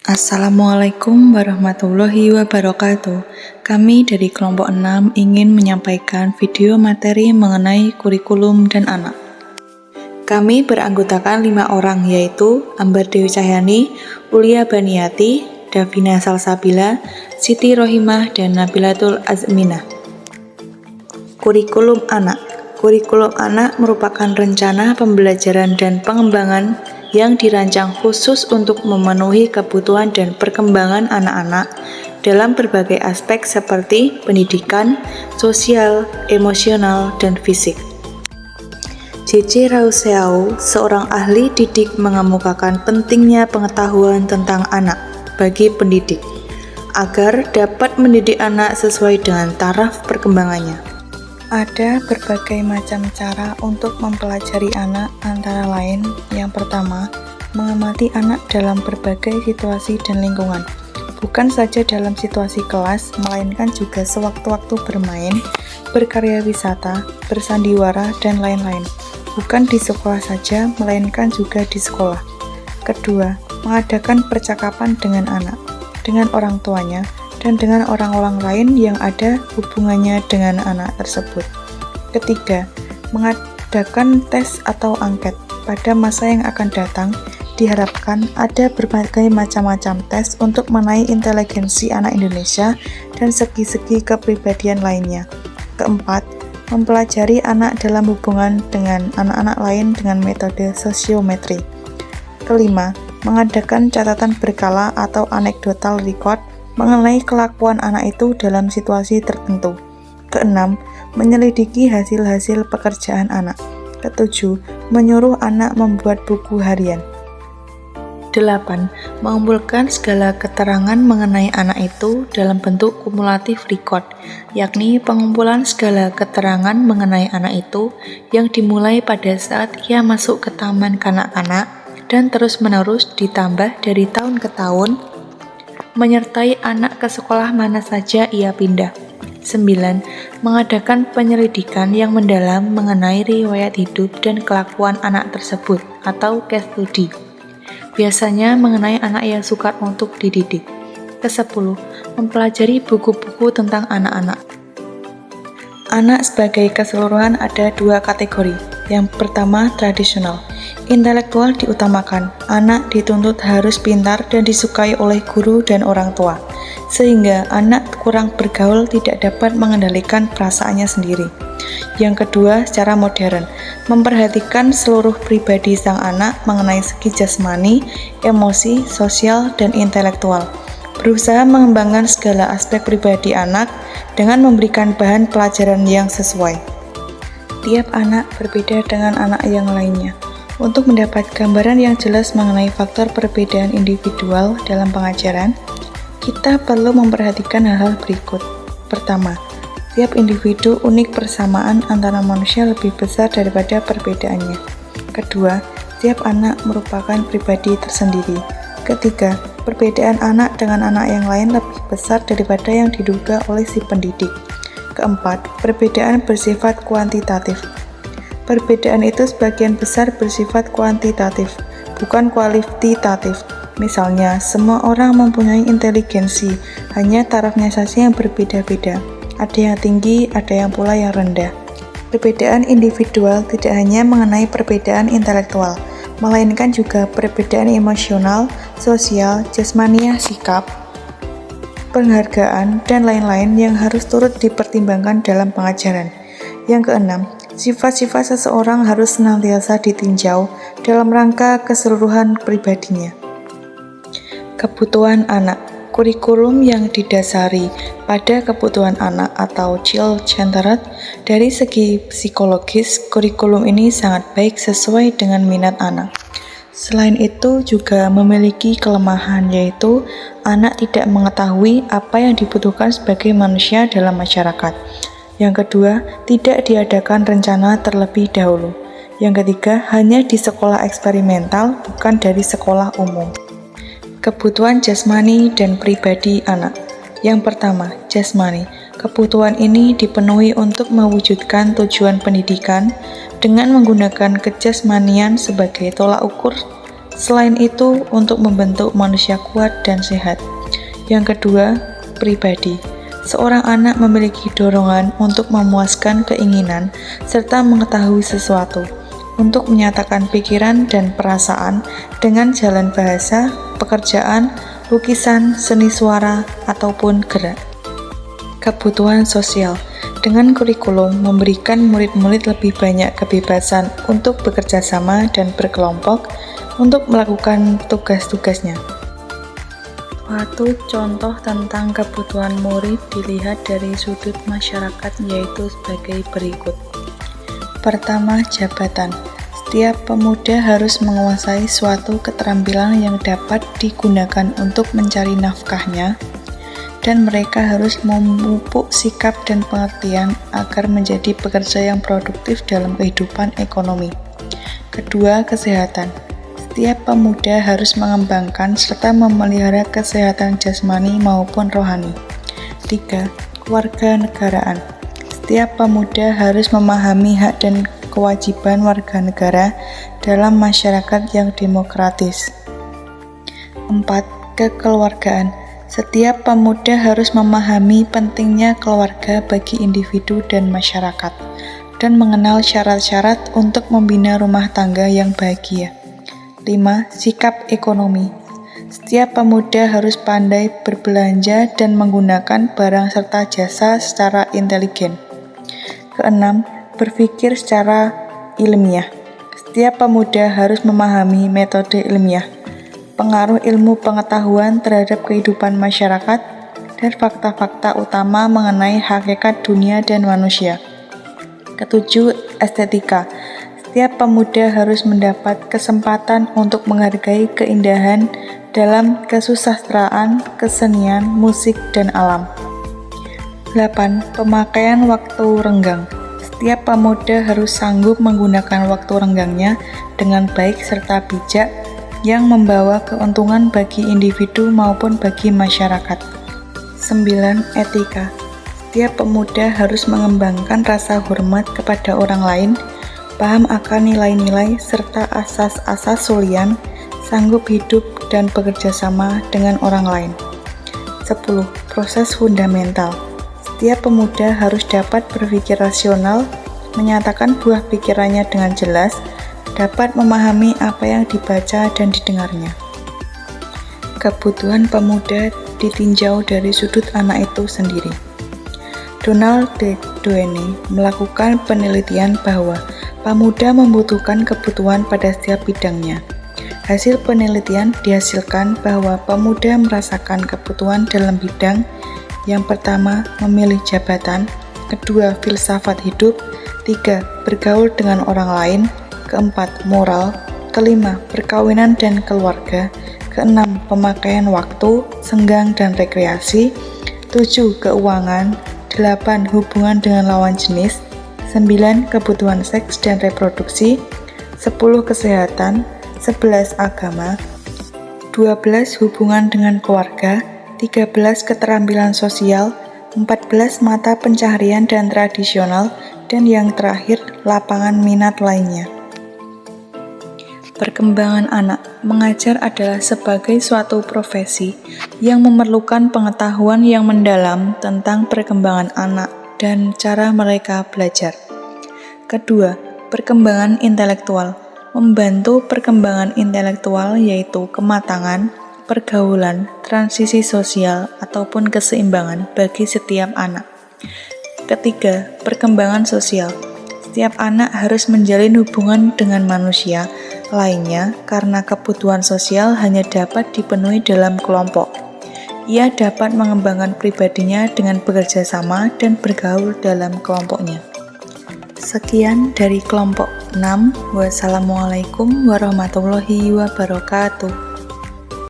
Assalamualaikum warahmatullahi wabarakatuh. Kami dari kelompok 6 ingin menyampaikan video materi mengenai kurikulum dan anak. Kami beranggotakan 5 orang, yaitu Ambar Dewi Cahyani, Ulia Baniati, Davina Salsabila, Siti Rohimah, dan Nabilatul Azminah. Kurikulum anak. Kurikulum anak merupakan rencana pembelajaran dan pengembangan yang dirancang khusus untuk memenuhi kebutuhan dan perkembangan anak-anak dalam berbagai aspek seperti pendidikan, sosial, emosional, dan fisik. J.C. Rousseau, seorang ahli didik, mengemukakan pentingnya pengetahuan tentang anak bagi pendidik agar dapat mendidik anak sesuai dengan taraf perkembangannya. Ada berbagai macam cara untuk mempelajari anak, antara lain yang pertama, mengamati anak dalam berbagai situasi dan lingkungan. Bukan saja dalam situasi kelas, melainkan juga sewaktu-waktu bermain, berkarya wisata, bersandiwara, dan lain-lain. Bukan di sekolah saja, melainkan juga di sekolah. Kedua, mengadakan percakapan dengan anak, dengan orang tuanya, dan dengan orang-orang lain yang ada hubungannya dengan anak tersebut. Ketiga, mengadakan tes atau angket. Pada masa yang akan datang, diharapkan ada berbagai macam-macam tes untuk mengenai inteligensi anak Indonesia dan segi-segi kepribadian lainnya. Keempat, mempelajari anak dalam hubungan dengan anak-anak lain dengan metode sosiometri. Kelima, mengadakan catatan berkala atau anekdotal record mengenai kelakuan anak itu dalam situasi tertentu. Keenam, menyelidiki hasil-hasil pekerjaan anak. Ketujuh, menyuruh anak membuat buku harian. 8. Mengumpulkan segala keterangan mengenai anak itu dalam bentuk kumulatif record, yakni pengumpulan segala keterangan mengenai anak itu yang dimulai pada saat ia masuk ke taman kanak-kanak dan terus-menerus ditambah dari tahun ke tahun, menyertai anak ke sekolah mana saja ia pindah. 9. Mengadakan penyelidikan yang mendalam mengenai riwayat hidup dan kelakuan anak tersebut atau case study. Biasanya mengenai anak yang sukar untuk dididik. Ke-10. Mempelajari buku-buku tentang anak-anak. Anak sebagai keseluruhan ada 2 kategori. Yang pertama, tradisional. Intelektual diutamakan, anak dituntut harus pintar dan disukai oleh guru dan orang tua, sehingga anak kurang bergaul, tidak dapat mengendalikan perasaannya sendiri. Yang kedua, secara modern, memperhatikan seluruh pribadi sang anak mengenai segi jasmani, emosi, sosial, dan intelektual, berusaha mengembangkan segala aspek pribadi anak dengan memberikan bahan pelajaran yang sesuai. Tiap anak berbeda dengan anak yang lainnya. Untuk mendapat gambaran yang jelas mengenai faktor perbedaan individual dalam pengajaran, kita perlu memperhatikan hal-hal berikut. Pertama, tiap individu unik, persamaan antara manusia lebih besar daripada perbedaannya. Kedua, tiap anak merupakan pribadi tersendiri. Ketiga, perbedaan anak dengan anak yang lain lebih besar daripada yang diduga oleh si pendidik. Keempat, perbedaan bersifat kuantitatif. Perbedaan itu sebagian besar bersifat kuantitatif, bukan kualitatif. Misalnya, semua orang mempunyai inteligensi, hanya tarafnya saja yang berbeda-beda. Ada yang tinggi, ada yang pula yang rendah. Perbedaan individual tidak hanya mengenai perbedaan intelektual, melainkan juga perbedaan emosional, sosial, jasmaniah, sikap, penghargaan, dan lain-lain yang harus turut dipertimbangkan dalam pengajaran. Yang keenam, sifat-sifat seseorang harus senantiasa ditinjau dalam rangka keseluruhan pribadinya. Kebutuhan anak. Kurikulum yang didasari pada kebutuhan anak atau child-centered. Dari segi psikologis, kurikulum ini sangat baik sesuai dengan minat anak. Selain itu juga memiliki kelemahan, yaitu anak tidak mengetahui apa yang dibutuhkan sebagai manusia dalam masyarakat. Yang kedua, tidak diadakan rencana terlebih dahulu. Yang ketiga, hanya di sekolah eksperimental, bukan dari sekolah umum. Kebutuhan jasmani dan pribadi anak. Yang pertama, jasmani. Kebutuhan ini dipenuhi untuk mewujudkan tujuan pendidikan dengan menggunakan kejasmanian sebagai tolak ukur Selain itu, untuk membentuk manusia kuat dan sehat. Yang kedua, pribadi. Seorang anak memiliki dorongan untuk memuaskan keinginan serta mengetahui sesuatu, untuk menyatakan pikiran dan perasaan dengan jalan bahasa, pekerjaan, lukisan, seni suara, ataupun gerak. Kebutuhan sosial. Dengan kurikulum memberikan murid-murid lebih banyak kebebasan untuk bekerja sama dan berkelompok untuk melakukan tugas-tugasnya. Suatu contoh tentang kebutuhan murid dilihat dari sudut masyarakat, yaitu sebagai berikut. Pertama, jabatan. Setiap pemuda harus menguasai suatu keterampilan yang dapat digunakan untuk mencari nafkahnya, dan mereka harus memupuk sikap dan pengertian agar menjadi pekerja yang produktif dalam kehidupan ekonomi. Kedua, kesehatan. Setiap pemuda harus mengembangkan serta memelihara kesehatan jasmani maupun rohani. 3. Kewarganegaraan. Setiap pemuda harus memahami hak dan kewajiban warga negara dalam masyarakat yang demokratis. 4. Kekeluargaan. Setiap pemuda harus memahami pentingnya keluarga bagi individu dan masyarakat, dan mengenal syarat-syarat untuk membina rumah tangga yang bahagia. 5. Sikap ekonomi. Setiap pemuda harus pandai berbelanja dan menggunakan barang serta jasa secara intelijen. 6. Berpikir secara ilmiah. Setiap pemuda harus memahami metode ilmiah, pengaruh ilmu pengetahuan terhadap kehidupan masyarakat, dan fakta-fakta utama mengenai hakikat dunia dan manusia. 7. Estetika. Setiap pemuda harus mendapat kesempatan untuk menghargai keindahan dalam kesusastraan, kesenian, musik, dan alam. 8. Pemakaian waktu renggang. Setiap pemuda harus sanggup menggunakan waktu renggangnya dengan baik serta bijak, yang membawa keuntungan bagi individu maupun bagi masyarakat. 9. Etika. Setiap pemuda harus mengembangkan rasa hormat kepada orang lain, paham akan nilai-nilai serta asas-asas sulian, sanggup hidup dan bekerja sama dengan orang lain. 10. Proses fundamental. Setiap pemuda harus dapat berpikir rasional, menyatakan buah pikirannya dengan jelas, dapat memahami apa yang dibaca dan didengarnya. Kebutuhan pemuda ditinjau dari sudut anak itu sendiri. Donald D. Duene melakukan penelitian bahwa pemuda membutuhkan kebutuhan pada setiap bidangnya. Hasil penelitian dihasilkan bahwa pemuda merasakan kebutuhan dalam bidang yang pertama, memilih jabatan, kedua, filsafat hidup, 3, bergaul dengan orang lain, keempat, moral, kelima, perkawinan dan keluarga, keenam, pemakaian waktu, senggang dan rekreasi, 7, keuangan, 8, hubungan dengan lawan jenis, 9, kebutuhan seks dan reproduksi, 10, kesehatan, 11, agama, 12, hubungan dengan keluarga, 13, keterampilan sosial, 14, mata pencaharian dan tradisional, dan yang terakhir, lapangan minat lainnya. Perkembangan anak. Mengajar adalah sebagai suatu profesi yang memerlukan pengetahuan yang mendalam tentang perkembangan anak dan cara mereka belajar. Kedua, perkembangan intelektual. Membantu perkembangan intelektual yaitu kematangan, pergaulan, transisi sosial, ataupun keseimbangan bagi setiap anak. Ketiga, perkembangan sosial. Setiap anak harus menjalin hubungan dengan manusia lainnya karena kebutuhan sosial hanya dapat dipenuhi dalam kelompok. Ia dapat mengembangkan pribadinya dengan bekerja sama dan bergaul dalam kelompoknya. Sekian dari kelompok 6. Wassalamualaikum warahmatullahi wabarakatuh.